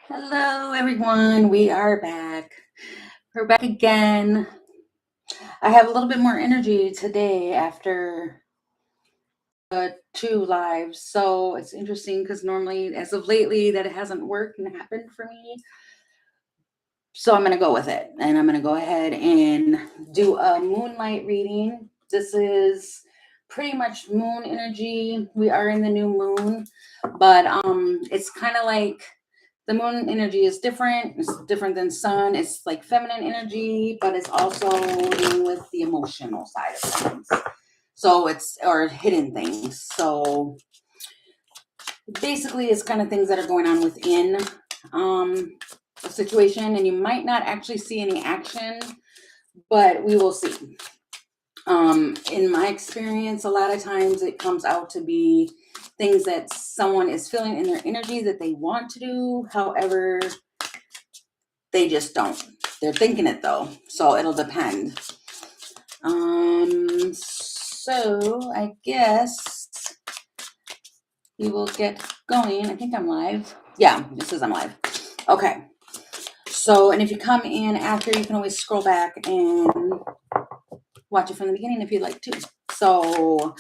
Hello, everyone. We are back. We're back again. I have a little bit more energy today after two lives. So it's interesting because normally, as of lately, that hasn't worked and happened for me. So I'm going to go with it. And I'm going to go ahead and do a moonlight reading. This is pretty much moon energy. We are in the new moon, but it's kind of like the moon energy is different. It's different than sun. It's like feminine energy, but it's also dealing with the emotional side of things. So it's or hidden things. So basically, it's kind of things that are going on within a situation, and you might not actually see any action, but we will see. In my experience, a lot of times it comes out to be things that someone is feeling in their energy that they want to do. However, they just don't. They're thinking it though, so it'll depend. So I guess we will get going. I think I'm live. Yeah, this is I'm live. Okay. So, and if you come in after, you can always scroll back and watch it from the beginning if you'd like to. So,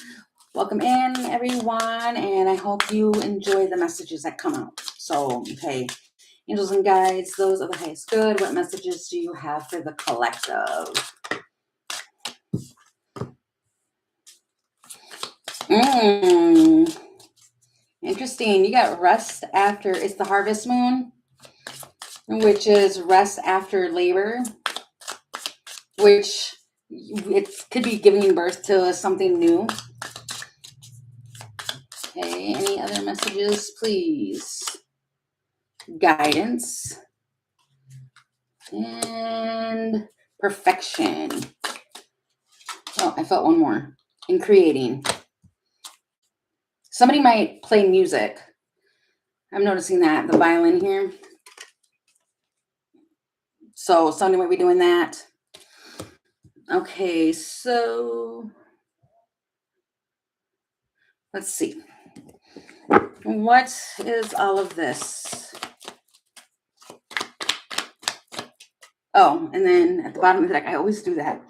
welcome in, everyone, and I hope you enjoy the messages that come out. So, okay, angels and guides, those are the highest good. What messages do you have for the collective? Interesting. You got rest after, it's the harvest moon, which is rest after labor, which it could be giving birth to something new. Okay, any other messages, please? Guidance and perfection. Oh, I felt one more. In creating. Somebody might play music. I'm noticing that, the violin here. So somebody might be doing that. Okay, so let's see. What is all of this? Oh, and then at the bottom of the deck, I always do that.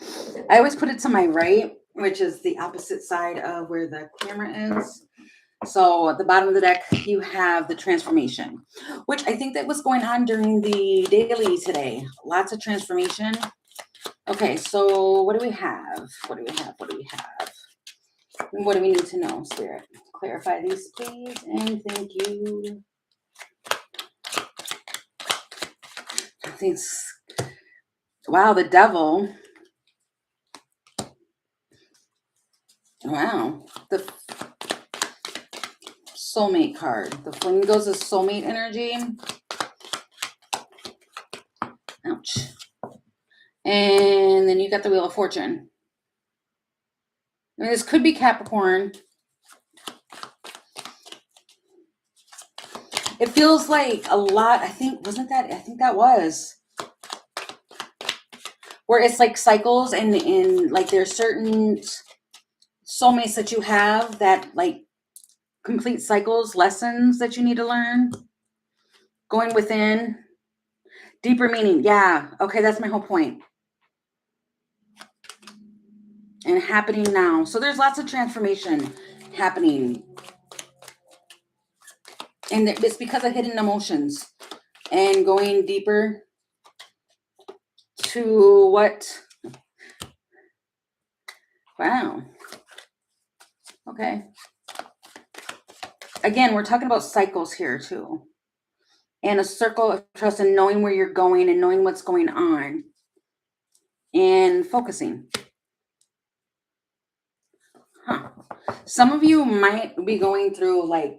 I always put it to my right, which is the opposite side of where the camera is. So at the bottom of the deck, you have the transformation, which I think that was going on during the daily today. Lots of transformation. Okay, so what do we have? What do we have? What do we have? And what do we need to know, Spirit? Clarify these, please, and thank you. Thanks. Wow, the devil. Wow, the soulmate card. The flame goes as soulmate energy. Ouch. And then you got the Wheel of Fortune. I mean, this could be Capricorn. It feels like a lot. I think, wasn't that? I think that was. Where it's like cycles and like there's certain soulmates that you have that like complete cycles, lessons that you need to learn. Going within. Deeper meaning. Yeah. Okay, that's my whole point. And happening now. So there's lots of transformation happening. And it's because of hidden emotions and going deeper to what? Wow. Okay. Again, we're talking about cycles here too. And a circle of trust and knowing where you're going and knowing what's going on and focusing. Huh. Some of you might be going through like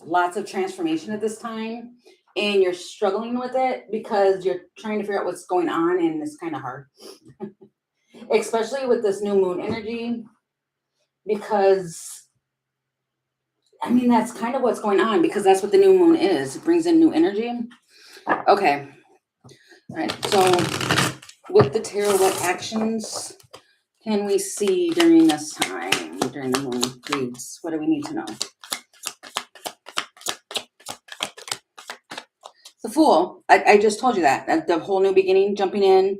lots of transformation at this time and you're struggling with it because you're trying to figure out what's going on and it's kind of hard. Especially with this new moon energy, because I mean, that's kind of what's going on because that's what the new moon is. It brings in new energy. Okay. All right. So with the tarot, what actions can we see during this time, during the moon reads? What do we need to know? The Fool. I just told you that. The whole new beginning, jumping in,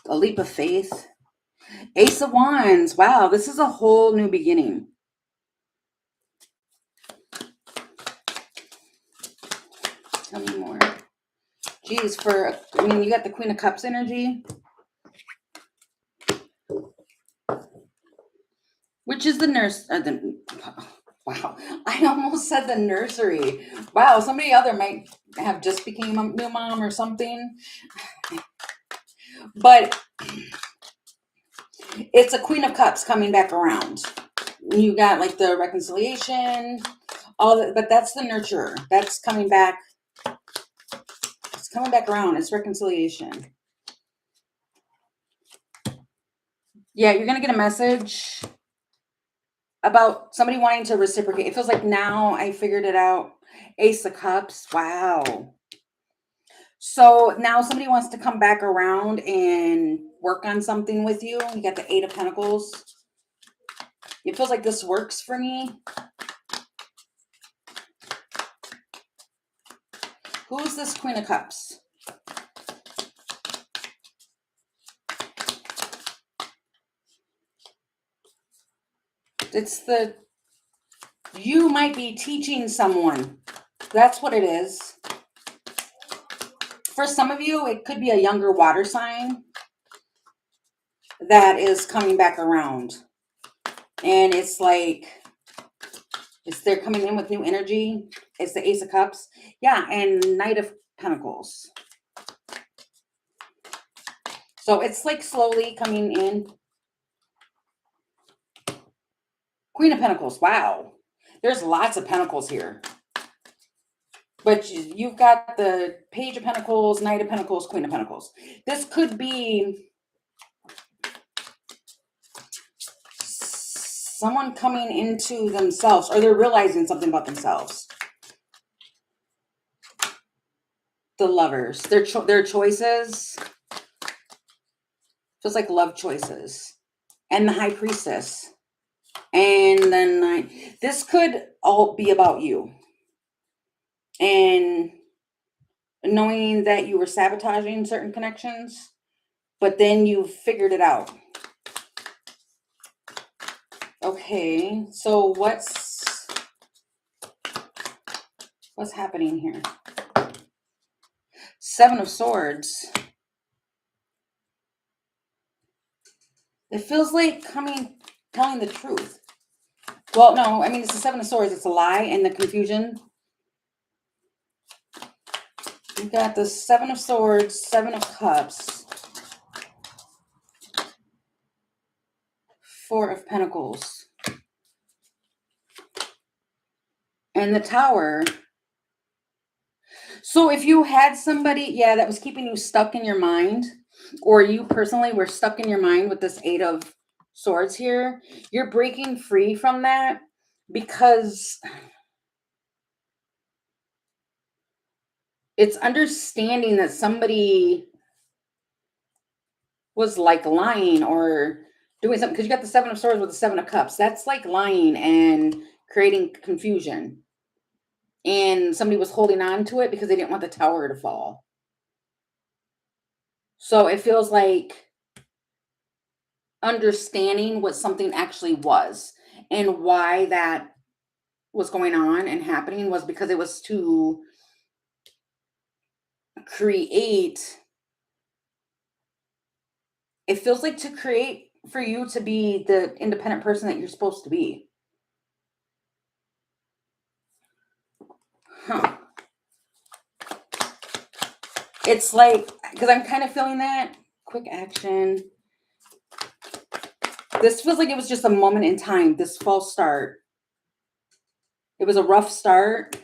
a leap of faith. Ace of Wands. Wow, this is a whole new beginning. Tell me more. Geez, I mean, you got the Queen of Cups energy, which is the nurse. Wow, I almost said the nursery. Wow, somebody other might have just became a new mom or something. But it's a Queen of Cups coming back around. You got like the reconciliation, all that, but that's the nurturer. That's coming back. It's coming back around. It's reconciliation. Yeah, you're gonna get a message about somebody wanting to reciprocate. It feels like now I figured it out. Ace of Cups. Wow. So now somebody wants to come back around and work on something with you. You got the Eight of Pentacles. It feels like this works for me. Who's this Queen of Cups? You might be teaching someone. That's what it is. For some of you, it could be a younger water sign that is coming back around. And it's like, they're coming in with new energy. It's the Ace of Cups. Yeah, and Knight of Pentacles. So it's like slowly coming in. Queen of Pentacles. Wow. There's lots of Pentacles here. But you've got the Page of Pentacles, Knight of Pentacles, Queen of Pentacles. This could be someone coming into themselves, or they're realizing something about themselves. The Lovers. Their choices. Feels like love choices. And the High Priestess. And then this could all be about you. And knowing that you were sabotaging certain connections, but then you figured it out. Okay, so what's happening here? Seven of Swords. It feels like telling the truth. Well, no, I mean, it's the Seven of Swords. It's a lie and the confusion. You got the Seven of Swords, Seven of Cups, Four of Pentacles, and the Tower. So if you had somebody, that was keeping you stuck in your mind, or you personally were stuck in your mind with this Eight of Swords here, you're breaking free from that because it's understanding that somebody was like lying or doing something, because you got the Seven of Swords with the Seven of Cups. That's like lying and creating confusion. And somebody was holding on to it because they didn't want the tower to fall. So it feels like understanding what something actually was and why that was going on and happening was because it was to create. It feels like to create for you to be the independent person that you're supposed to be. Huh. It's like, because I'm kind of feeling that. Quick action. This feels like it was just a moment in time, this false start. It was a rough start,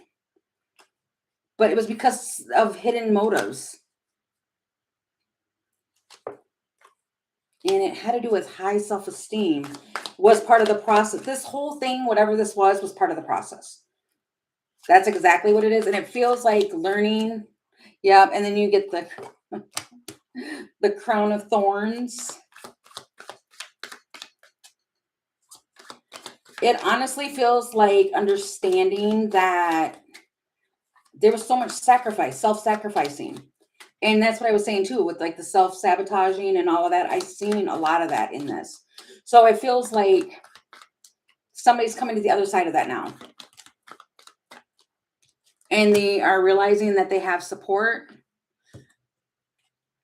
but it was because of hidden motives. And it had to do with high self-esteem, was part of the process. This whole thing, whatever this was part of the process. That's exactly what it is. And it feels like learning. Yeah. And then you get the crown of thorns. It honestly feels like understanding that there was so much sacrifice, self-sacrificing. And that's what I was saying too, with like the self-sabotaging and all of that. I've seen a lot of that in this. So it feels like somebody's coming to the other side of that now. And they are realizing that they have support.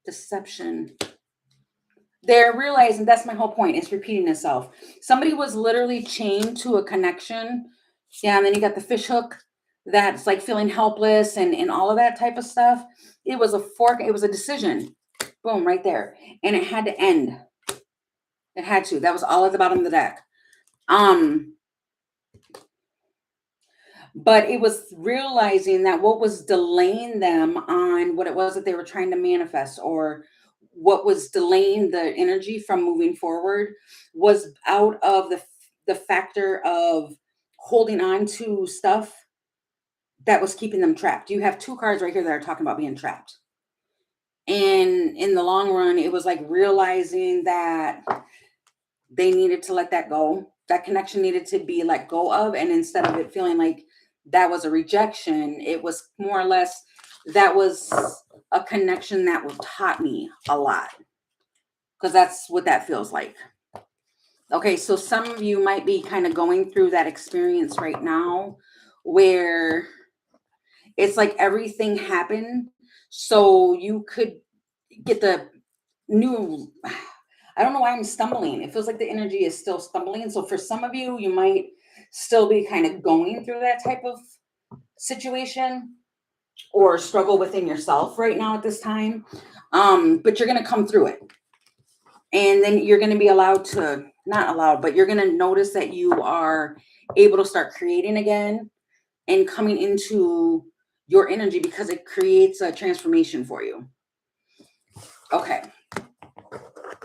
Deception. They're realizing, that's my whole point, it's repeating itself. Somebody was literally chained to a connection. Yeah, and then you got the fish hook that's like feeling helpless and all of that type of stuff. It was a fork, it was a decision. Boom, right there. And it had to end. It had to. That was all at the bottom of the deck. But it was realizing that what was delaying them on what it was that they were trying to manifest, or what was delaying the energy from moving forward, was out of the factor of holding on to stuff that was keeping them trapped. You have two cards right here that are talking about being trapped. And in the long run, it was like realizing that they needed to let that go. That connection needed to be let go of. And instead of it feeling like that was a rejection, it was more or less, that was a connection that taught me a lot. Because that's what that feels like. Okay, so some of you might be kind of going through that experience right now where it's like everything happened so you could get the new, I don't know why I'm stumbling. It feels like the energy is still stumbling. So for some of you, you might still be kind of going through that type of situation or struggle within yourself right now at this time. But you're going to come through it. And then you're going to be allowed to, not allowed, but you're going to notice that you are able to start creating again and coming into your energy, because it creates a transformation for you. Okay.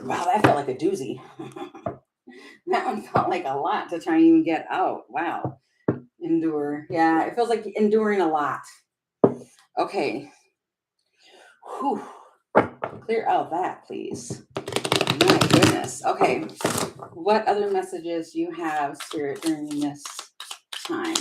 Wow, that felt like a doozy. That one felt like a lot to try and even get out. Wow. Endure. Yeah, it feels like enduring a lot. Okay. Whew. Clear out that, please. My goodness. Okay. What other messages do you have, Spirit, during this time?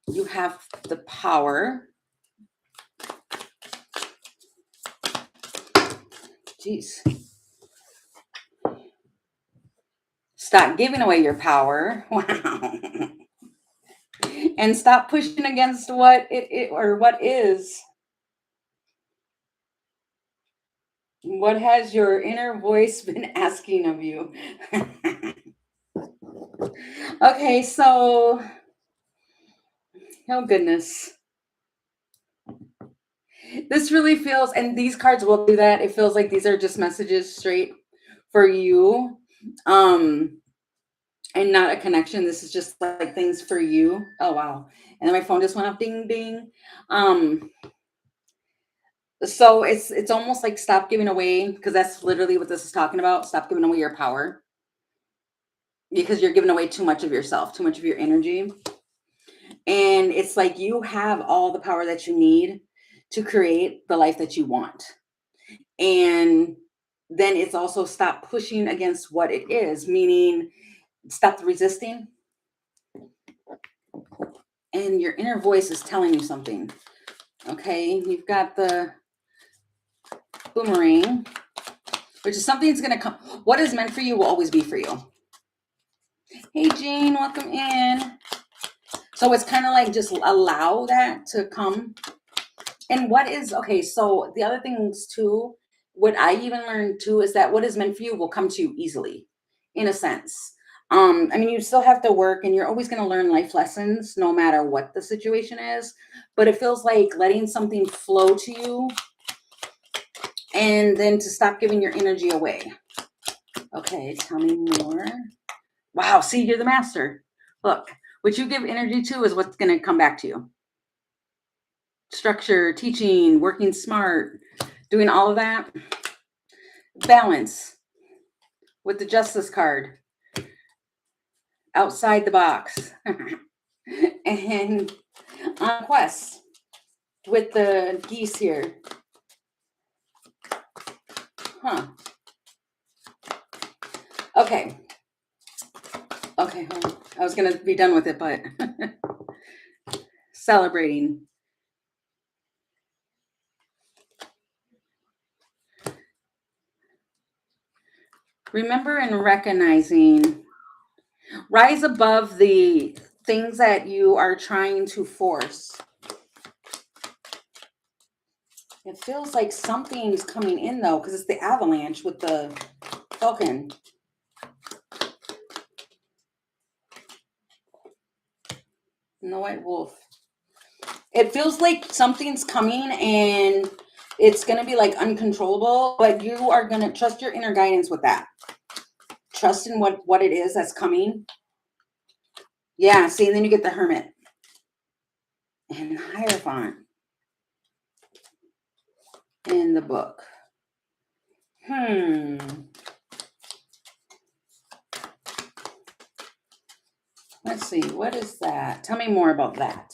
You have the power. Jeez. Stop giving away your power. Wow. And stop pushing against what it or what is. What has your inner voice been asking of you? Okay, so, oh goodness. This really feels, and these cards will do that. It feels like these are just messages straight for you. And not a connection. This is just like things for you. Oh wow. And then my phone just went off, ding ding. So it's almost like stop giving away, because that's literally what this is talking about. Stop giving away your power, because you're giving away too much of yourself, too much of your energy. And it's like you have all the power that you need to create the life that you want. And then it's also stop pushing against what it is, meaning stop the resisting. And your inner voice is telling you something. Okay, you've got the boomerang, which is something that's going to come. What is meant for you will always be for you. Hey, Jean, welcome in. So it's kind of like just allow that to come. And what is, okay, so the other things too, what I even learned too, is that what is meant for you will come to you easily, in a sense. I mean, you still have to work, and you're always going to learn life lessons no matter what the situation is. But it feels like letting something flow to you, and then to stop giving your energy away. Okay, tell me more. Wow, see, you're the master. Look, what you give energy to is what's going to come back to you. Structure, teaching, working smart, doing all of that. Balance with the Justice card. Outside the box. And on quest with the geese here. Huh. Okay. Okay, hold on. I was gonna be done with it, but celebrating. Remember and recognizing. Rise above the things that you are trying to force. It feels like something's coming in though, because it's the avalanche with the falcon and the white wolf. It feels like something's coming and it's going to be like uncontrollable, but you are going to trust your inner guidance with that. Trust in what it is that's coming. Yeah, see, and then you get the hermit and Hierophant in the book. Let's see, what is that? Tell me more about that.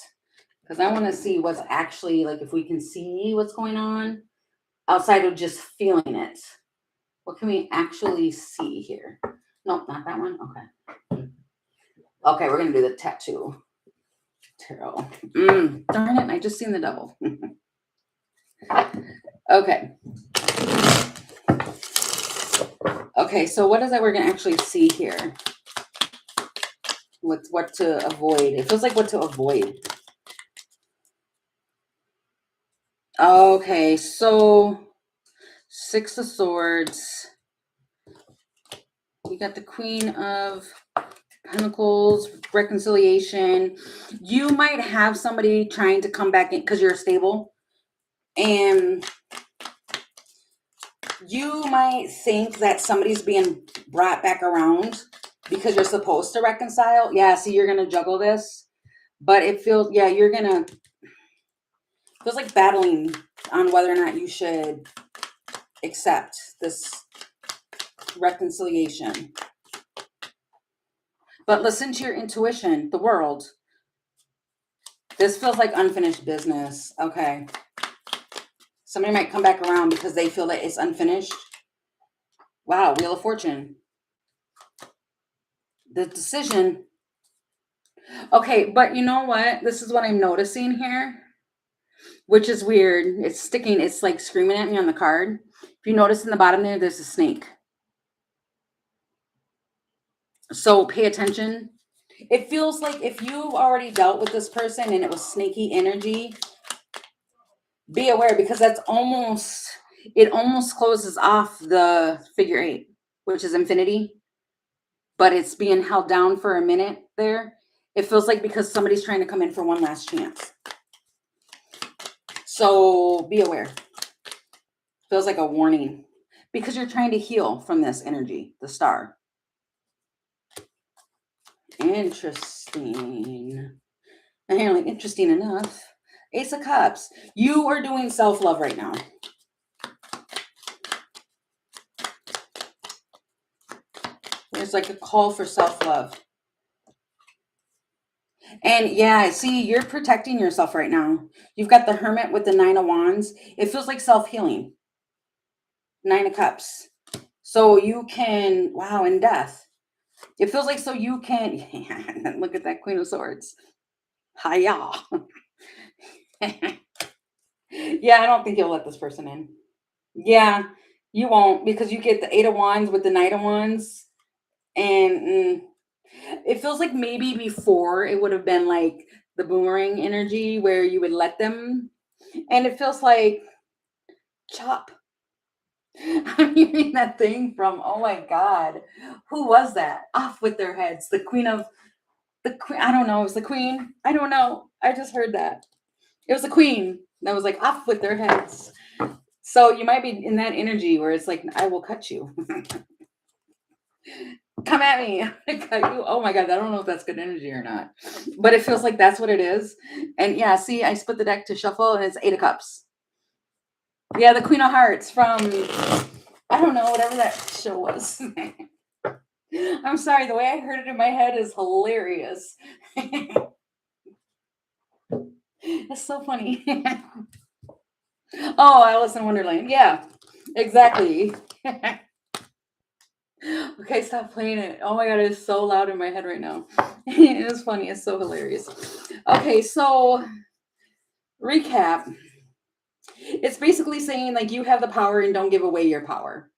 Because I want to see what's actually, like, if we can see what's going on outside of just feeling it. What can we actually see here? No, not that one. Okay. Okay, we're going to do the tattoo. Tarot. Darn it, I just seen the devil. Okay. Okay, so what is that we're going to actually see here? What to avoid? It feels like what to avoid. Okay, so 6 of Swords. You got the Queen of Pentacles, reconciliation. You might have somebody trying to come back in because you're stable. And you might think that somebody's being brought back around because you're supposed to reconcile. Yeah, see, you're going to juggle this. But it feels, yeah, you're going to, feels like battling on whether or not you should accept this reconciliation. But listen to your intuition, the world. This feels like unfinished business. Okay. Somebody might come back around because they feel that it's unfinished. Wow, Wheel of Fortune. The decision. Okay, but you know what? This is what I'm noticing here, which is weird. It's sticking. It's like screaming at me on the card. If you notice in the bottom there, there's a snake. So pay attention. It feels like if you've already dealt with this person and it was snaky energy, be aware because that's almost, it almost closes off the figure 8, which is infinity, but it's being held down for a minute there. It feels like because somebody's trying to come in for one last chance. So be aware. Feels like a warning because you're trying to heal from this energy, the star. Interesting. Apparently interesting enough. Ace of Cups. You are doing self-love right now. There's like a call for self-love. And yeah, see, you're protecting yourself right now. You've got the Hermit with the 9 of Wands. It feels like self-healing. 9 of Cups. So you can, wow, and Death. It feels like so you can, yeah, look at that Queen of Swords. Hiya. Yeah, I don't think you'll let this person in. Yeah, you won't because you get the 8 of Wands with the Knight of Wands. And it feels like maybe before it would have been like the boomerang energy where you would let them. And it feels like chop. I'm hearing that thing from, oh my God, who was that? Off with their heads. The Queen of, the Queen, I don't know. It was the Queen. I don't know. I just heard that. It was the Queen that was like off with their heads. So you might be in that energy where it's like, I will cut you. Come at me. I cut you. Oh my God. I don't know if that's good energy or not, but it feels like that's what it is. And yeah, see, I split the deck to shuffle and it's 8 of Cups. Yeah, the Queen of Hearts from, I don't know, whatever that show was. I'm sorry. The way I heard it in my head is hilarious. It's so funny. Oh, Alice in Wonderland. Yeah, exactly. Okay, stop playing it. Oh my god, it's so loud in my head right now. It is funny. It's so hilarious. Okay, so recap. It's basically saying like you have the power and don't give away your power.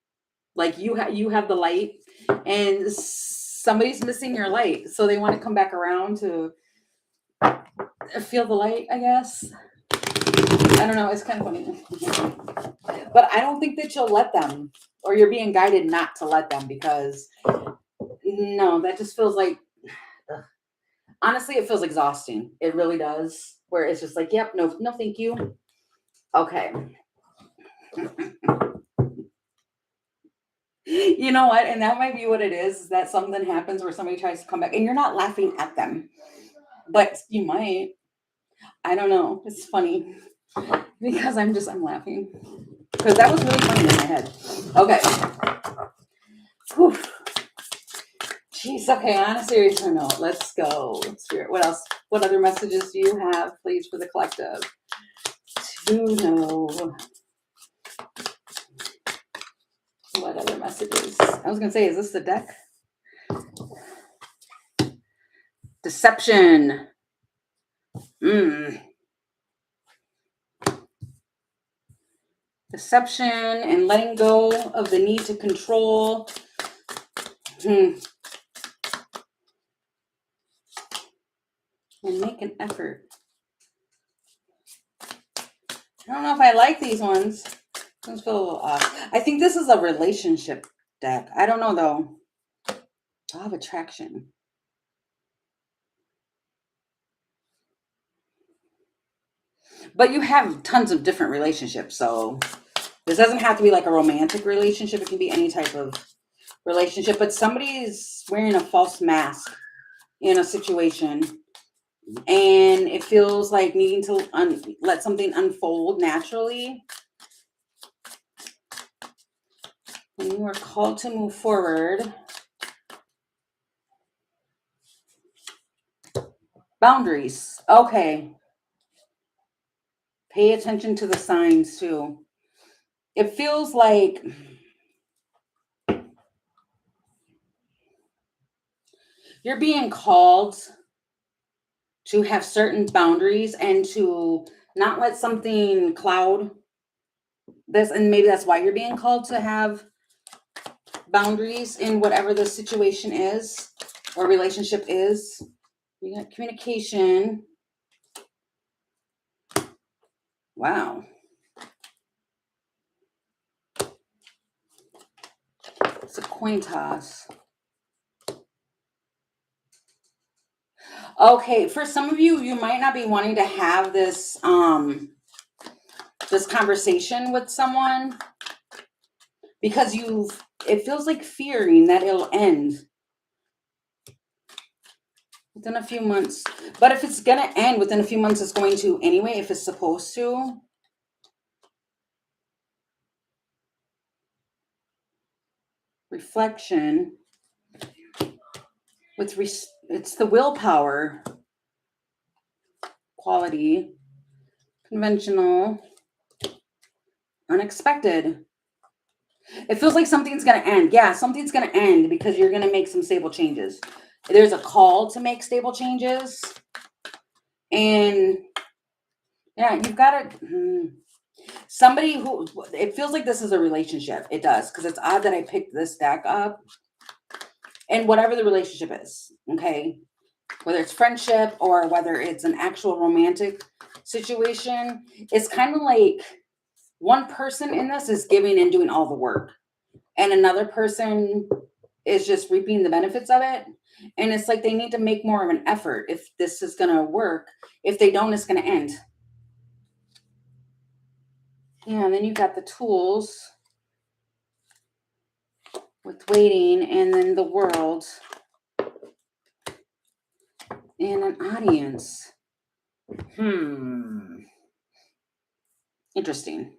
Like you have the light, and somebody's missing your light, so they want to come back around to feel the light. I guess I don't know. It's kind of funny, but I don't think that you'll let them, or you're being guided not to let them because no, that just feels like. Ugh. Honestly, it feels exhausting. It really does. Where it's just like, yep, no, no, thank you. Okay. You know what? And that might be what it is that something happens where somebody tries to come back and you're not laughing at them, but you might. I don't know. It's funny because I'm laughing because that was really funny in my head. Okay. Whew. Jeez. Okay. On a serious note, let's go. Spirit. What else? What other messages do you have, please, for the collective to know? What other messages? I was gonna say, is this the deck? Deception. Deception and letting go of the need to control. And make an effort. I don't know if I like these ones. These feel a little off. I think this is a relationship deck. I don't know though. Law of attraction. But you have tons of different relationships, so this doesn't have to be like a romantic relationship. It can be any type of relationship, but somebody's wearing a false mask in a situation, and it feels like needing to let something unfold naturally. And you are called to move forward. Boundaries. Okay. Pay attention to the signs too. It feels like you're being called to have certain boundaries and to not let something cloud this. And maybe that's why you're being called to have boundaries in whatever the situation is or relationship is. You got communication. Wow. It's a coin toss. Okay, for some of you, you might not be wanting to have this this conversation with someone because it feels like fearing that it'll end within a few months. But if it's gonna end within a few months, it's going to anyway, if it's supposed to. Reflection. It's the willpower quality. Conventional. Unexpected. It feels like something's going to end. Yeah, something's going to end because you're going to make some stable changes. There's a call to make stable changes. And yeah, you've got to... somebody who... It feels like this is a relationship. It does. Because it's odd that I picked this deck up. And whatever the relationship is. Okay? Whether it's friendship or whether it's an actual romantic situation. It's kind of like one person in this is giving and doing all the work. And another person is just reaping the benefits of it. And it's like they need to make more of an effort if this is going to work. If they don't, it's going to end. Yeah, and then you got the tools with waiting, and then the world, and an audience. Interesting.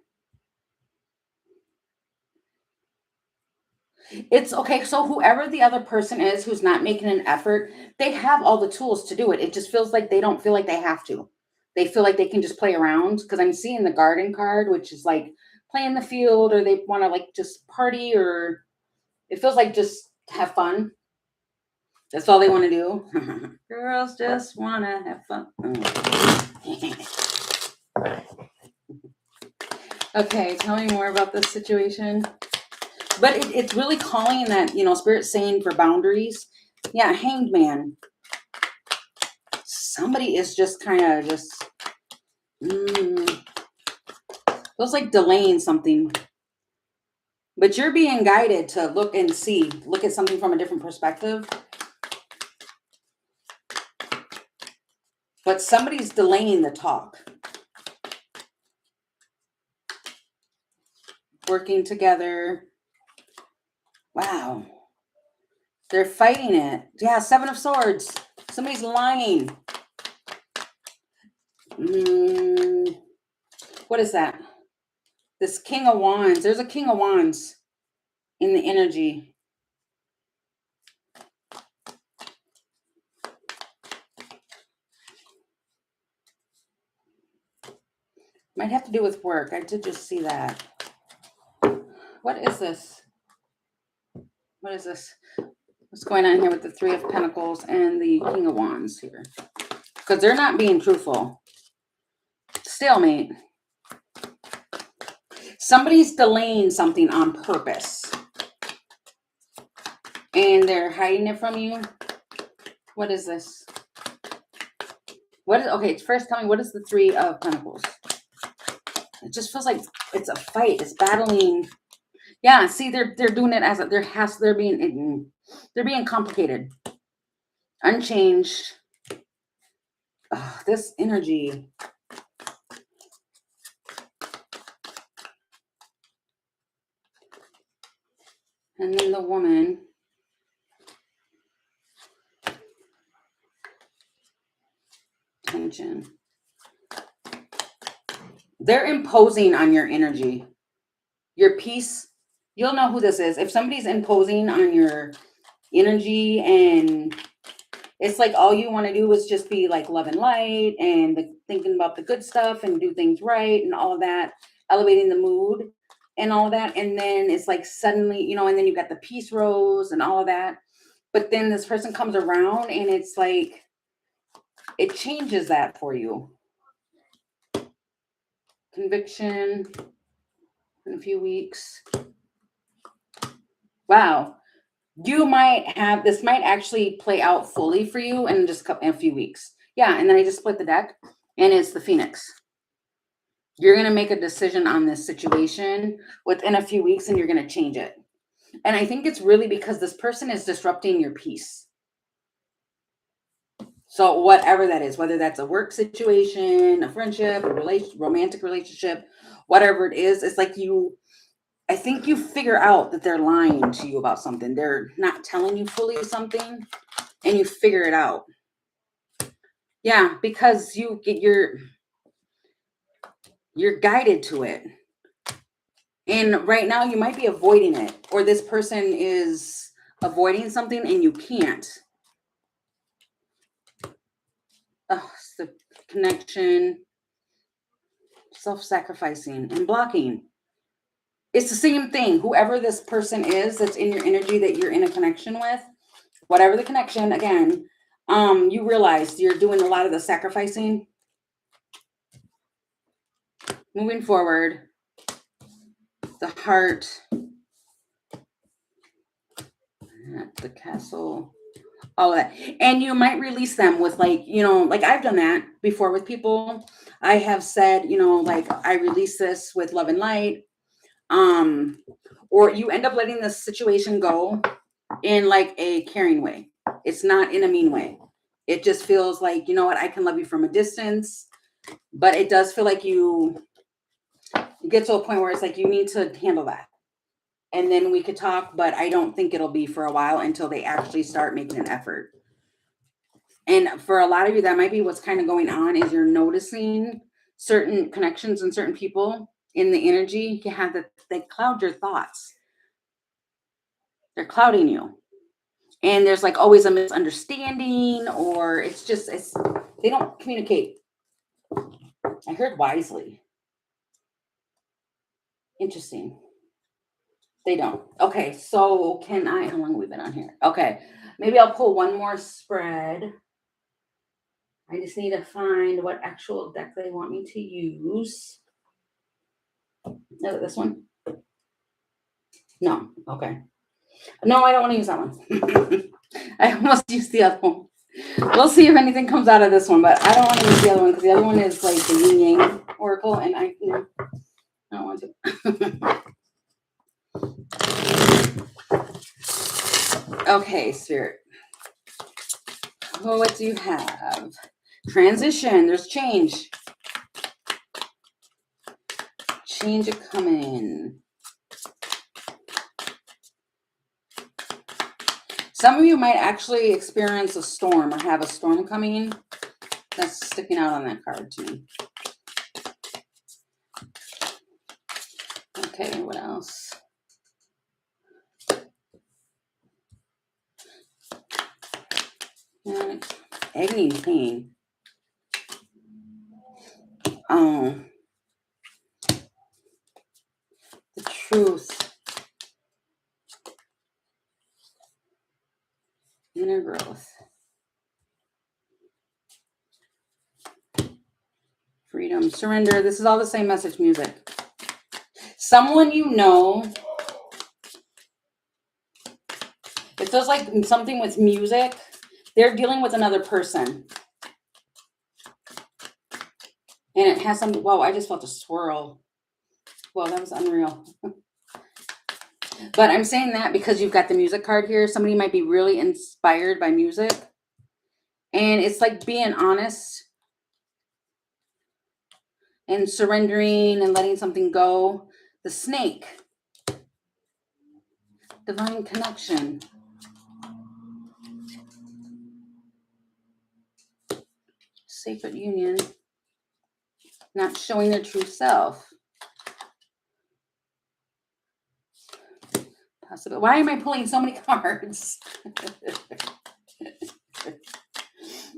It's okay. So whoever the other person is who's not making an effort, they have all the tools to do it. It just feels like they don't feel like they have to. They feel like they can just play around because I'm seeing the garden card, which is like play in the field or they want to like just party or It feels like just have fun. That's all they want to do. Girls just want to have fun. Okay, tell me more about this situation. But it's really calling that, Spirit's saying for boundaries. Yeah, Hanged Man. Somebody is just kind of just, feels like delaying something. But you're being guided to look at something from a different perspective. But somebody's delaying the talk. Working together. Wow. They're fighting it. Yeah, Seven of Swords. Somebody's lying. What is that? This King of Wands. There's a King of Wands in the energy. Might have to do with work. I did just see that. What is this? What is this? What's going on here with the Three of Pentacles and the King of Wands here? Because they're not being truthful. Stalemate. Somebody's delaying something on purpose. And they're hiding it from you. What is this? Okay, first tell me, what is the Three of Pentacles? It just feels like it's a fight. It's battling. Yeah, see, they're doing it as they're being complicated. Unchanged. This energy. And then the woman. Tension. They're imposing on your energy. Your peace. You'll know who this is. If somebody's imposing on your energy and it's like all you want to do is just be like love and light and thinking about the good stuff and do things right and all of that, elevating the mood and all of that. And then it's like suddenly, and then you got the peace rose and all of that. But then this person comes around and it's like, it changes that for you. Conviction in a few weeks. Wow. This might actually play out fully for you in just a few weeks. Yeah, and then I just split the deck and it's the Phoenix. You're going to make a decision on this situation within a few weeks and you're going to change it. And I think it's really because this person is disrupting your peace. So whatever that is, whether that's a work situation, a friendship, a romantic relationship, whatever it is, it's like I think you figure out that they're lying to you about something. They're not telling you fully something and you figure it out. Yeah, because you're guided to it. And right now you might be avoiding it, or this person is avoiding something and you can't. It's the connection, self-sacrificing and blocking. It's the same thing. Whoever this person is that's in your energy that you're in a connection with, whatever the connection, again, you realize you're doing a lot of the sacrificing. Moving forward, the heart, the castle, all of that. And you might release them with like I've done that before with people. I have said, like I release this with love and light. Or you end up letting the situation go in like a caring way. It's not in a mean way. It just feels like, you know what, I can love you from a distance, but it does feel like you get to a point where it's like, you need to handle that. And then we could talk, but I don't think it'll be for a while until they actually start making an effort. And for a lot of you, that might be what's kind of going on is you're noticing certain connections and certain people in the energy. You have that they cloud your thoughts. They're clouding you. And there's like always a misunderstanding, or they don't communicate. I heard wisely. Interesting. They don't. Okay, so can I? How long have we been on here? Okay, maybe I'll pull one more spread. I just need to find what actual deck they want me to use. This one? No. Okay. No, I don't want to use that one. I almost used the other one. We'll see if anything comes out of this one, but I don't want to use the other one because the other one is like the yin yang oracle, and I don't want to. Okay, Spirit. Oh, what do you have? Transition. There's change. Change is coming. Some of you might actually experience a storm or have a storm coming. That's sticking out on that card to me. Okay, what else? Agony and pain. Oh. The truth. Inner growth. Freedom. Surrender. This is all the same message music. Someone you know. It feels like something with music. They're dealing with another person. And it has something. Whoa, I just felt a swirl. Well, that was unreal. But I'm saying that because you've got the music card here. Somebody might be really inspired by music. And it's like being honest and surrendering and letting something go. The snake. Divine connection. Sacred union. Not showing their true self. Possible. Why am I pulling so many cards?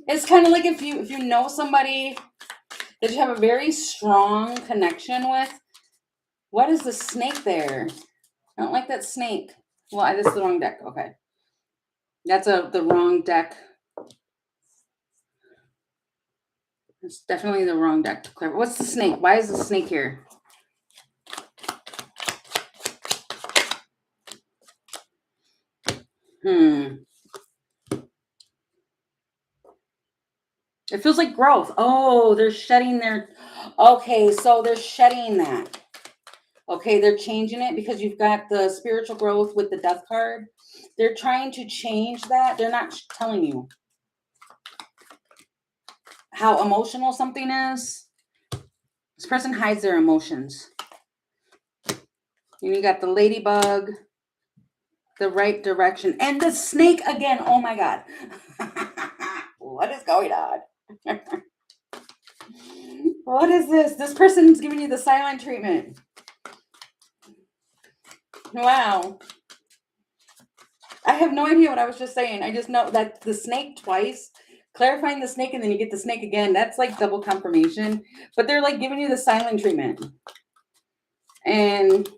It's kind of like if you know somebody that you have a very strong connection with. What is the snake there? I don't like that snake. Well, this is the wrong deck. Okay. That's the wrong deck. It's definitely the wrong deck to clear. What's the snake? Why is the snake here? It feels like growth. Oh, they're shedding their... Okay, so they're shedding that. Okay, they're changing it because you've got the spiritual growth with the death card. They're trying to change that. They're not telling you how emotional something is. This person hides their emotions. And you got the ladybug, the right direction, and the snake again. Oh my God. What is going on? What is this? This person's giving you the silent treatment. Wow. I have no idea what I was just saying. I just know that the snake twice, clarifying the snake, and then you get the snake again. That's like double confirmation. But they're like giving you the silent treatment. And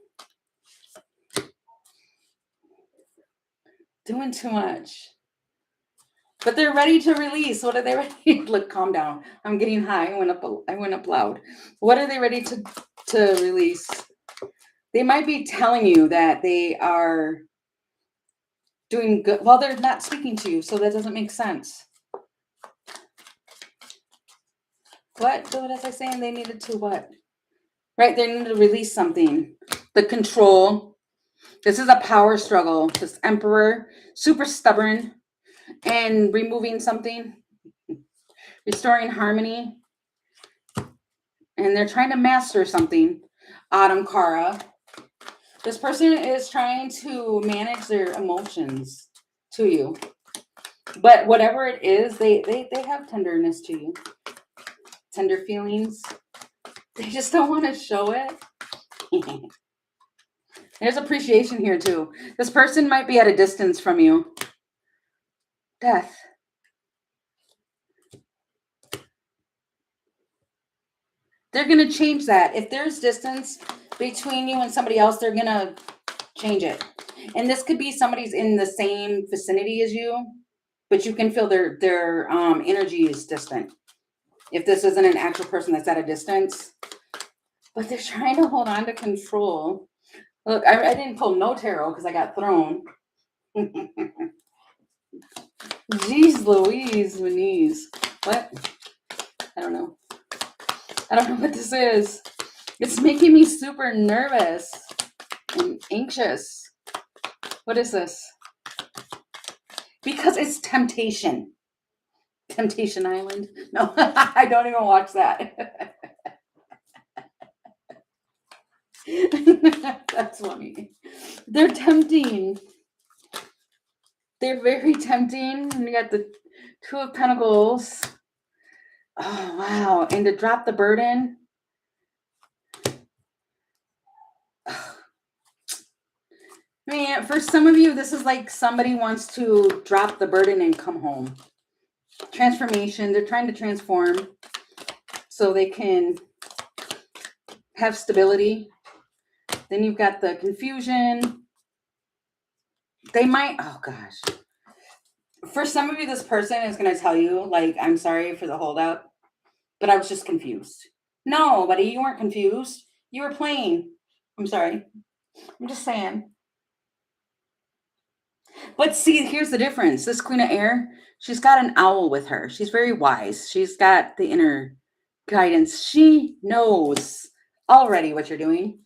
doing too much. But they're ready to release. What are they ready? Look, calm down. I'm getting high. I went up loud. What are they ready to release? They might be telling you that they are doing good. Well, they're not speaking to you, so that doesn't make sense. What was I saying? They needed to what? Right, they needed to release something. The control. This is a power struggle. This emperor, super stubborn, and removing something. Restoring harmony. And they're trying to master something. Autumn Kara. This person is trying to manage their emotions to you. But whatever it is, they have tenderness to you. Tender feelings. They just don't want to show it. There's appreciation here too. This person might be at a distance from you. Death. They're going to change that. If there's distance between you and somebody else, they're going to Change it. And this could be somebody's in the same vicinity as you, but you can feel their energy is distant. If this isn't an actual person that's at a distance, but they're trying to hold on to control. Look, I didn't pull no tarot because I got thrown. Jeez Louise, Louise. What? I don't know. I don't know what this is. It's making me super nervous and anxious. What is this? Because it's temptation. Temptation Island. No, I don't even watch that. That's funny. They're tempting. They're very tempting. And you got the Two of Pentacles. Oh, wow. And to drop the burden. Man, for some of you, this is like somebody wants to drop the burden and come home. Transformation. They're trying to transform so they can have stability. Then you've got the confusion. They might, oh gosh. For some of you, this person is going to tell you, like, I'm sorry for the holdup, but I was just confused. No, buddy, you weren't confused. You were playing. I'm sorry. I'm just saying. But see, here's the difference. This Queen of Air, she's got an owl with her. She's very wise. She's got the inner guidance. She knows already what you're doing.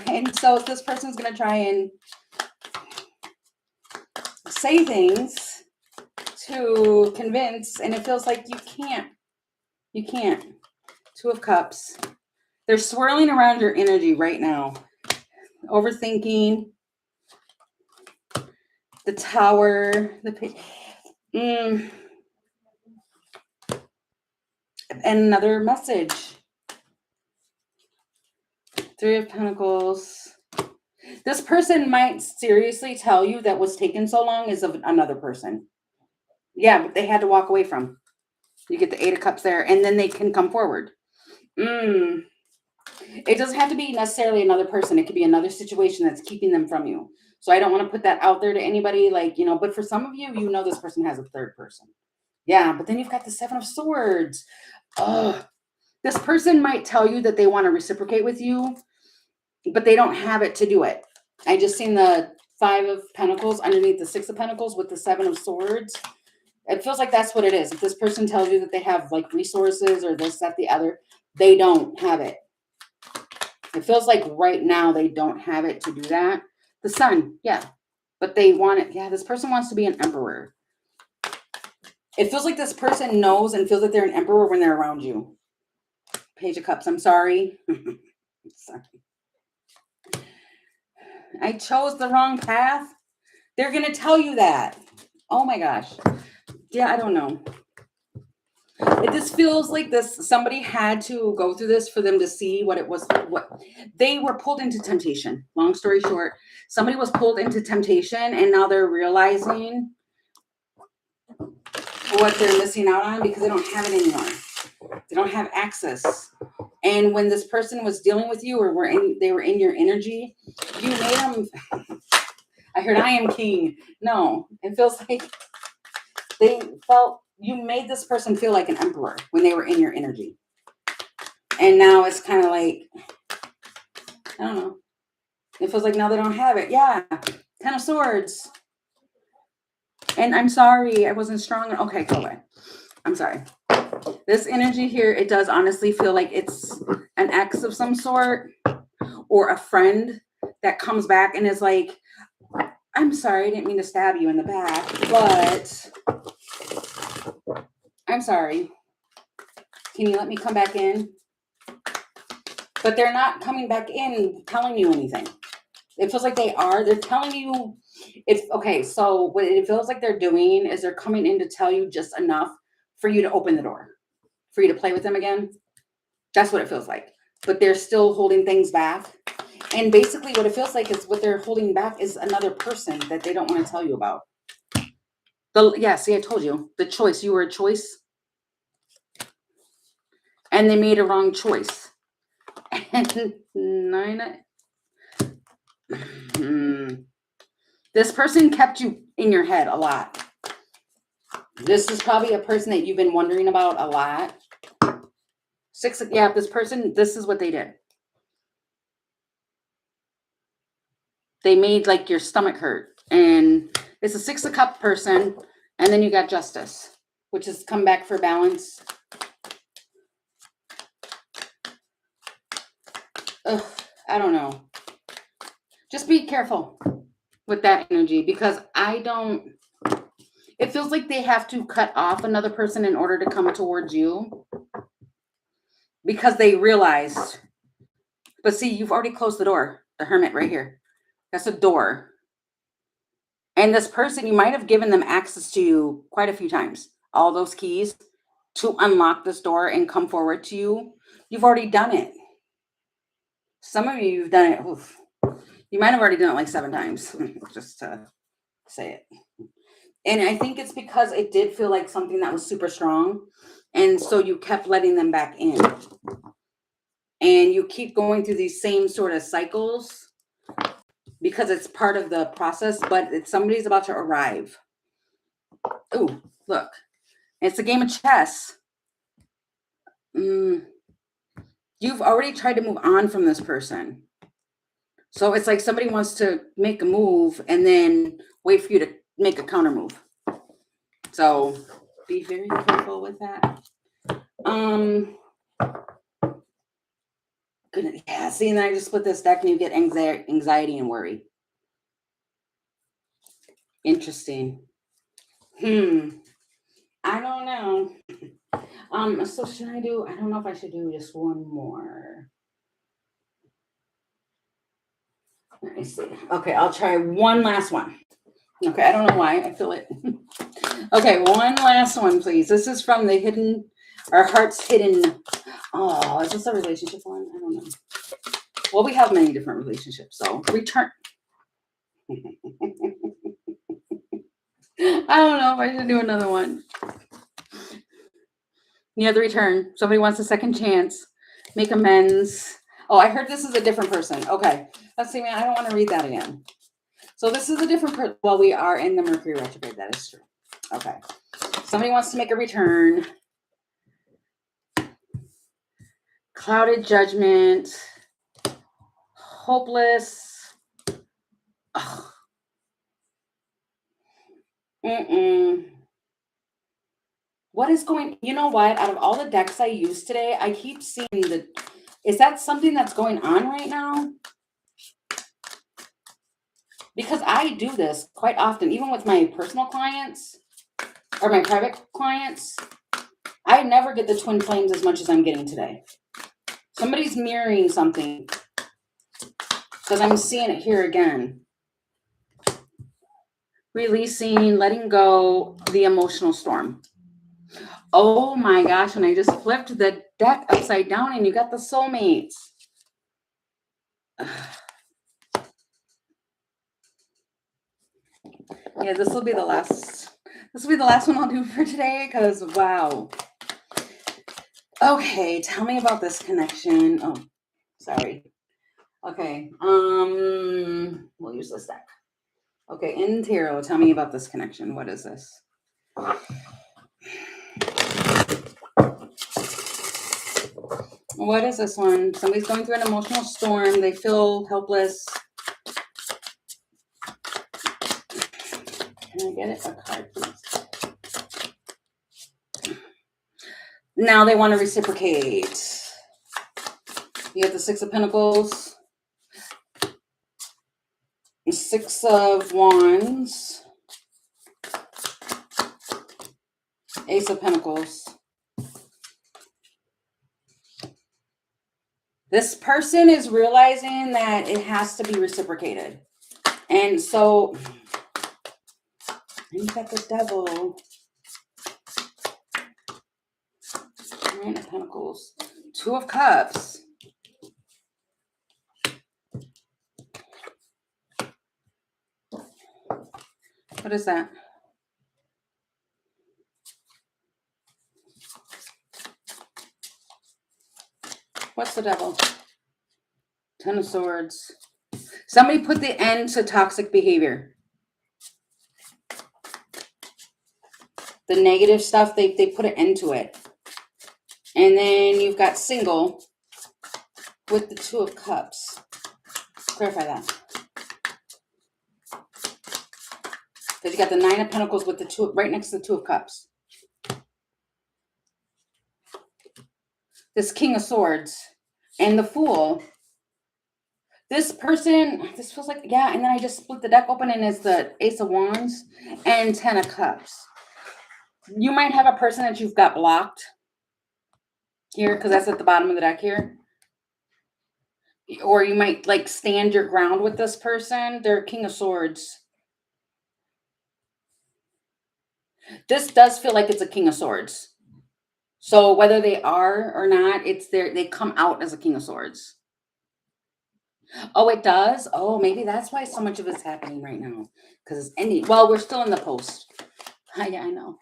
And so this person's going to try and say things to convince, and it feels like you can't. You can't. Two of Cups. They're swirling around your energy right now. Overthinking. The Tower. And another message. Three of Pentacles. This person might seriously tell you that what's taken so long is of another person. Yeah, but they had to walk away from. You get the Eight of Cups there, and then they can come forward. It doesn't have to be necessarily another person. It could be another situation that's keeping them from you. So I don't want to put that out there to anybody, like, you know, but for some of you, you know this person has a third person. Yeah, but then you've got the Seven of Swords. Oh, this person might tell you that they want to reciprocate with you, but they don't have it to do it. I just seen the Five of Pentacles underneath the Six of Pentacles with the Seven of Swords. It feels like that's what it is. If this person tells you that they have like resources or this, that, the other, they don't have it. It feels like right now they don't have it to do that. The Sun, yeah. But they want it. Yeah, this person wants to be an emperor. It feels like this person knows and feels that they're an emperor when they're around you. Page of Cups, I'm sorry. Sorry. I chose the wrong path. They're going to tell you that. Oh my gosh. Yeah, I don't know. This feels like this. Somebody had to go through this for them to see what it was. What they were pulled into temptation. Long story short, somebody was pulled into temptation, and now they're realizing what they're missing out on because they don't have it anymore. They don't have access. And when this person was dealing with you, or they were in your energy, you made them. I heard I am king. No, it feels like they felt. You made this person feel like an emperor when they were in your energy. And now it's kind of like, I don't know. It feels like now they don't have it. Yeah. Ten of Swords. And I'm sorry, I wasn't strong. Okay, go away. I'm sorry. This energy here, it does honestly feel like it's an ex of some sort or a friend that comes back and is like, I'm sorry, I didn't mean to stab you in the back, but I'm sorry. Can you let me come back in? But they're not coming back in telling you anything. It feels like they are. They're telling you. It's okay. So what it feels like they're doing is they're coming in to tell you just enough for you to open the door, for you to play with them again. That's what it feels like. But they're still holding things back. And basically what it feels like is what they're holding back is another person that they don't want to tell you about. Yeah, see, I told you. The choice. You were a choice. And they made a wrong choice. And This person kept you in your head a lot. This is probably a person that you've been wondering about a lot. This person, this is what they did. They made like your stomach hurt. And it's a 6 of Cup person. And then you got Justice, which is come back for balance. Ugh, I don't know. Just be careful with that energy, because it feels like they have to cut off another person in order to come towards you, because they realized, but see, you've already closed the door. The Hermit right here. That's a door. And this person, you might have given them access to you quite a few times. All those keys to unlock this door and come forward to you. You've already done it. Some of you've done it. Oof. You might have already done it like 7 times, just to say it. And I think it's because it did feel like something that was super strong. And so you kept letting them back in. And you keep going through these same sort of cycles because it's part of the process, but somebody's about to arrive. Oh, look. It's a game of chess. You've already tried to move on from this person. So it's like somebody wants to make a move and then wait for you to make a counter move. So be very careful with that. Goodness, yeah, see, and then I just split this deck and you get anxiety and worry. Interesting. I don't know. So should I don't know if I should do just one more. Let me see. Okay, I'll try one last one. Okay, I don't know why. I feel it. Okay, one last one, please. This is from Our Heart's Hidden. Oh, is this a relationship one? I don't know. Well, we have many different relationships, so return. I don't know if I should do another one. Near the return. Somebody wants a second chance. Make amends. Oh, I heard this is a different person. Okay. Let's see, man. I don't want to read that again. So this is a different person. Well, we are in the Mercury retrograde. That is true. Okay. Somebody wants to make a return. Clouded judgment. Hopeless. Ugh. What is going, you know what? Out of all the decks I used today, I keep seeing is that something that's going on right now? Because I do this quite often, even with my personal clients or my private clients. I never get the twin flames as much as I'm getting today. Somebody's mirroring something, because I'm seeing it here again. Releasing, letting go, the emotional storm. Oh my gosh, and I just flipped the deck upside down and you got the soulmates. Yeah, this will be the last one I'll do for today, because wow. Okay, tell me about this connection. Oh, sorry. Okay, we'll use this deck. Okay, in tarot, tell me about this connection. What is this? What is this one? Somebody's going through an emotional storm. They feel helpless. Can I get it? A card, please. Now they want to reciprocate. You have the 6 of Pentacles. 6 of Wands. Ace of Pentacles. This person is realizing that it has to be reciprocated. And so, you got the Devil. 9 of Pentacles. 2 of Cups. What is that? What's the Devil? 10 of Swords. Somebody put the end to toxic behavior. The negative stuff, they put an end to it. And then you've got single with the Two of Cups. Clarify that. Because you got the Nine of Pentacles with the two, right next to the Two of Cups. This King of Swords and the Fool. This person, this feels like, yeah, and then I just split the deck open and it's the Ace of Wands and Ten of Cups. You might have a person that you've got blocked here because that's at the bottom of the deck here. Or you might like stand your ground with this person. They're King of Swords. This does feel like it's a King of Swords. So whether they are or not, it's there. They come out as a King of Swords. Oh, it does? Oh, maybe that's why so much of it's happening right now. Because it's ending. Well, we're still in the post. Yeah, I know.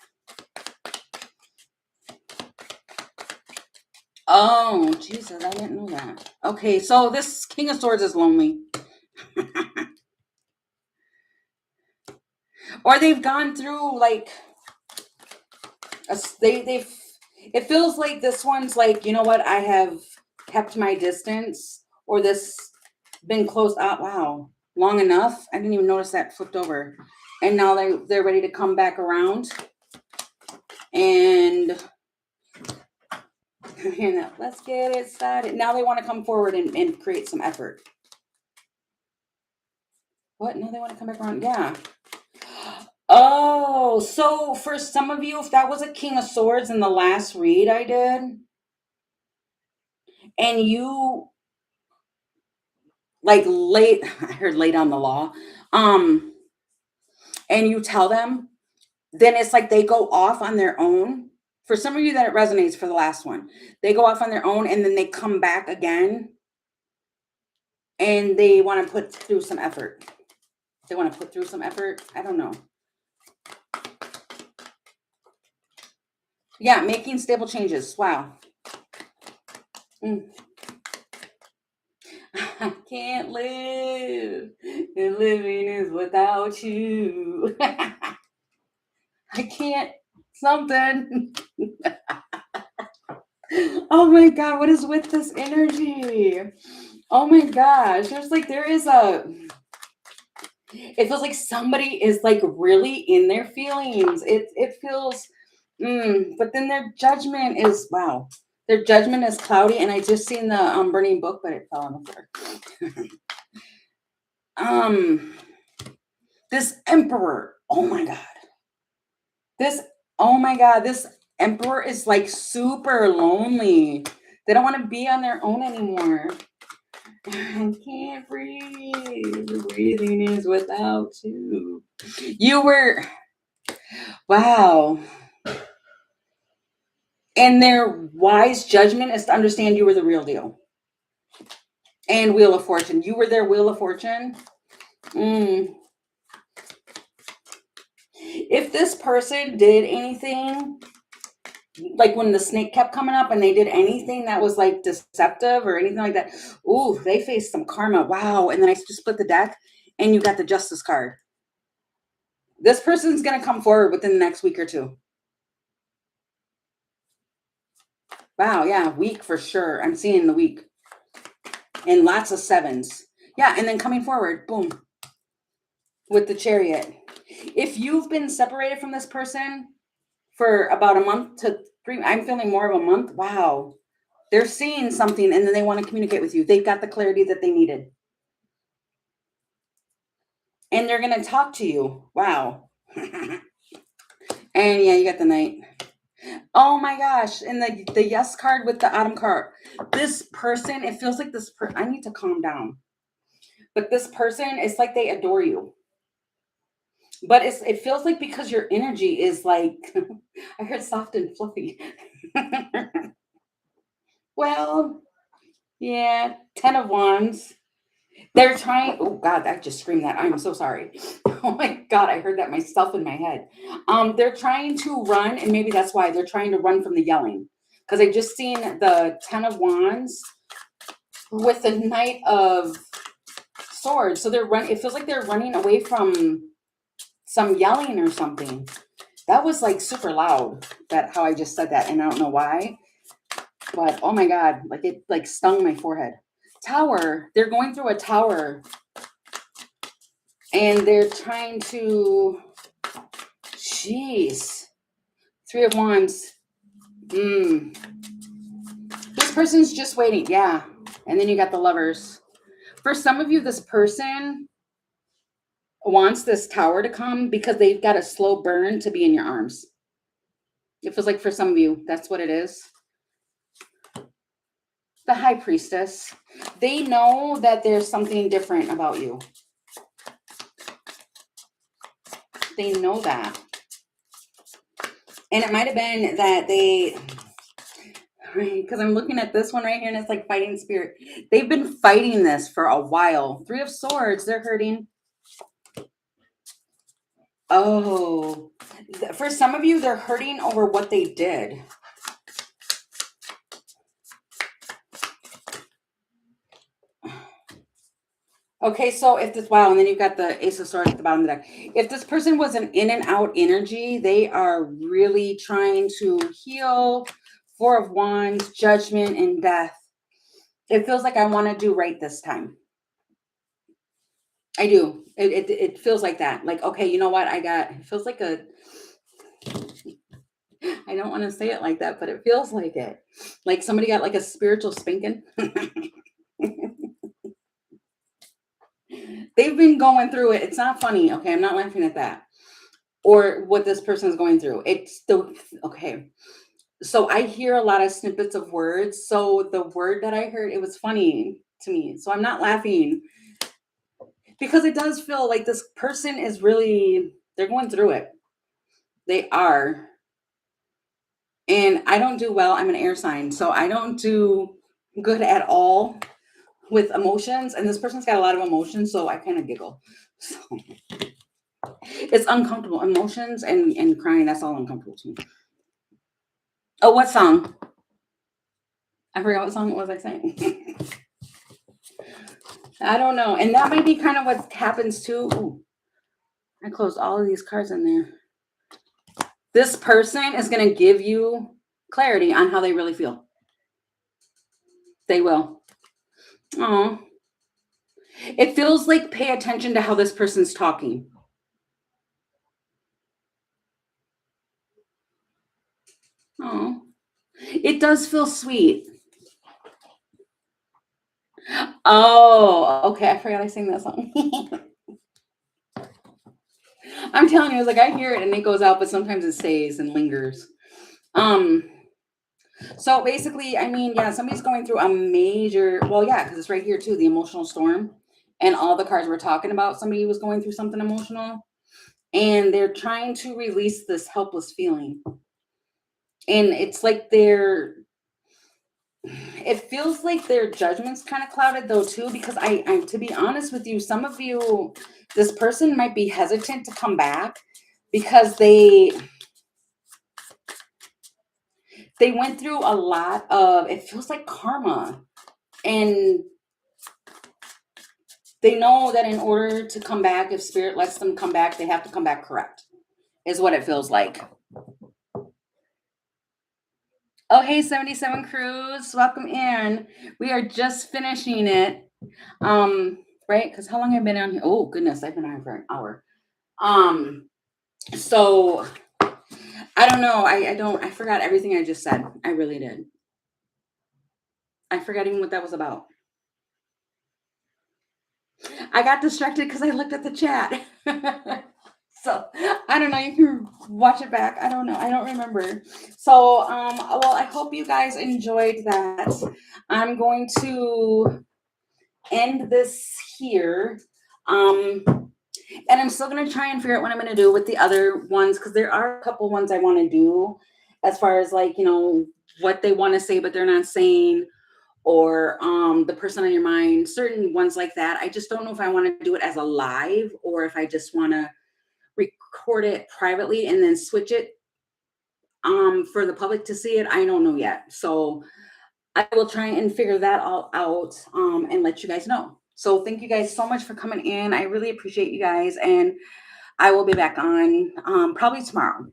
Oh, Jesus, I didn't know that. Okay, so this King of Swords is lonely. Or they've gone through like it feels like this one's like, you know what, I have kept my distance, or this been closed out. Wow, long enough. I didn't even notice that flipped over. And now they're ready to come back around. And let's get it started. Now they want to come forward and create some effort. What? Now they want to come back around? Yeah. Oh, so for some of you, if that was a King of Swords in the last read I did, and you like I heard lay down the law, and you tell them, then it's like they go off on their own. For some of you that it resonates for the last one, they go off on their own and then they come back again and they want to put through some effort. They want to put through some effort. I don't know. Yeah, making stable changes. Wow. I can't live, and living is without you. I can't something. Oh my God, what is with this energy? Oh my gosh, it feels like somebody is like really in their feelings. It feels, but then their judgment is, wow. Their judgment is cloudy, and I just seen the burning book, but it fell on the floor. This Emperor, oh my God. This Emperor is like super lonely. They don't want to be on their own anymore. I can't breathe. Breathing is without you. Wow. And their wise judgment is to understand you were the real deal. And Wheel of Fortune. You were their Wheel of Fortune. If this person did anything, like when the snake kept coming up and they did anything that was like deceptive or anything like that, ooh, they faced some karma. Wow. And then I just split the deck and you got the Justice card. This person's going to come forward within the next week or two. Wow. Yeah. Week for sure. I'm seeing the week. And lots of sevens. Yeah. And then coming forward, boom, with the Chariot. If you've been separated from this person for about a month to 3, I'm feeling more of a month. Wow. They're seeing something and then they want to communicate with you. They've got the clarity that they needed. And they're going to talk to you. Wow. And yeah, you got the Knight. Oh my gosh. And the Yes card with the Autumn card. This person, it feels like I need to calm down. But this person, it's like they adore you. But it feels like because your energy is like, I heard soft and fluffy. Well, yeah, 10 of Wands. They're trying, oh God, I just screamed that. I'm so sorry. Oh my God, I heard that myself in my head. They're trying to run, and maybe that's why they're trying to run from the yelling. Because I just seen the 10 of Wands with the Knight of Swords. So they're running. It feels like they're running away from some yelling or something. That was like super loud. That how I just said that, and I don't know why. But oh my god, like it like stung my forehead. Tower. They're going through a tower, and they're trying to. Jeez. Three of Wands. Mm. This person's just waiting. Yeah. And then you got the Lovers. For some of you, this person wants this tower to come because they've got a slow burn to be in your arms. It feels like for some of you, that's what it is. The High Priestess. They know that there's something different about you. They know that. And it might have been that they, because I'm looking at this one right here and it's like fighting spirit. They've been fighting this for a while. Three of Swords, they're hurting. Oh, for some of you, they're hurting over what they did. Okay, so if this, wow, and then you've got the Ace of Swords at the bottom of the deck. If this person was an in and out energy, they are really trying to heal. Four of Wands, Judgment, and Death. It feels like I want to do right this time. I do. It feels like that. Like, okay, you know what? It feels like a, I don't want to say it like that, but it feels like it. Like somebody got like a spiritual spanking. They've been going through it. It's not funny. Okay. I'm not laughing at that. Or what this person is going through. It's the, okay. So I hear a lot of snippets of words. So the word that I heard, it was funny to me. So I'm not laughing because it does feel like this person is really, they're going through it. They are. And I don't do well. I'm an air sign. So I don't do good at all with emotions. And this person's got a lot of emotions. So I kind of giggle. So it's uncomfortable. Emotions and crying, that's all uncomfortable to me. Oh, what song? I forgot what song it was I sang. I don't know. And that might be kind of what happens too. Ooh, I closed all of these cards in there. This person is going to give you clarity on how they really feel. They will. Oh, it feels like pay attention to how this person's talking. Oh, it does feel sweet. Oh, okay. I forgot I sang that song. I'm telling you, it's like I hear it and it goes out, but sometimes it stays and lingers. So basically, I mean, yeah, somebody's going through a major, well, yeah, because it's right here too, the emotional storm. And all the cards we're talking about, somebody was going through something emotional. And they're trying to release this helpless feeling. And it's like it feels like their judgment's kind of clouded though too, because I to be honest with you, some of you, this person might be hesitant to come back because they went through a lot of, it feels like karma, and they know that in order to come back, if spirit lets them come back, they have to come back correct, is what it feels like. Oh, hey, 77 Cruz, welcome in. We are just finishing it. Right? Because how long have I been on here? Oh, goodness, I've been on here for an hour. So I don't know. I forgot everything I just said. I really did. I forgot even what that was about. I got distracted because I looked at the chat. So I don't know. You can watch it back. I don't know. I don't remember. So well, I hope you guys enjoyed that. I'm going to end this here. And I'm still going to try and figure out what I'm going to do with the other ones, because there are a couple ones I want to do as far as like, you know, what they want to say, but they're not saying, or the person on your mind, certain ones like that. I just don't know if I want to do it as a live or if I just want to record it privately and then switch it for the public to see it. I don't know yet. So I will try and figure that all out and let you guys know. So thank you guys so much for coming in. I really appreciate you guys. And I will be back on probably tomorrow.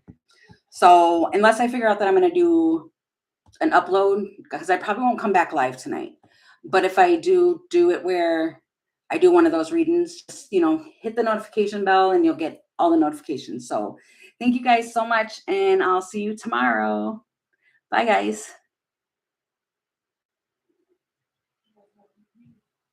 So unless I figure out that I'm going to do an upload, because I probably won't come back live tonight. But if I do it where I do one of those readings, just, hit the notification bell and you'll get all the notifications. So thank you guys so much. And I'll see you tomorrow. Bye, guys.